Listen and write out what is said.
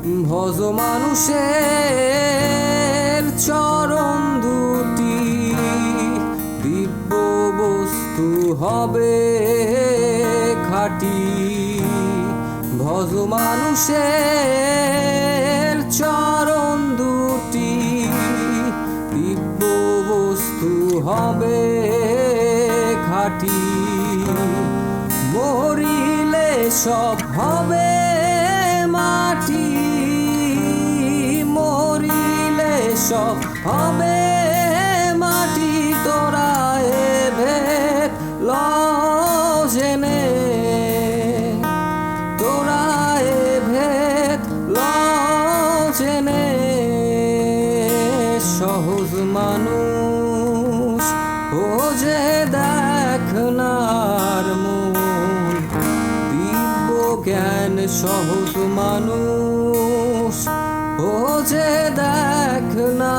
ভজ মানুষের চরণ দুটি দিব্য বস্তু হবে খাঁটি। ভজ মানুষের চরণ দুটি দিব্য বস্তু হবে খাঁটি। মরিলে সব হবে মাটি, মরিলে সব হবে মাটি। তোরা এ ভেদ ল জেনে, তোরা এ ভেদ ল জেনে। সহজ মানুষ ও যে দেখ নার মন, দিব্য জ্ঞান সহজ মানুষ ও যে দেখ না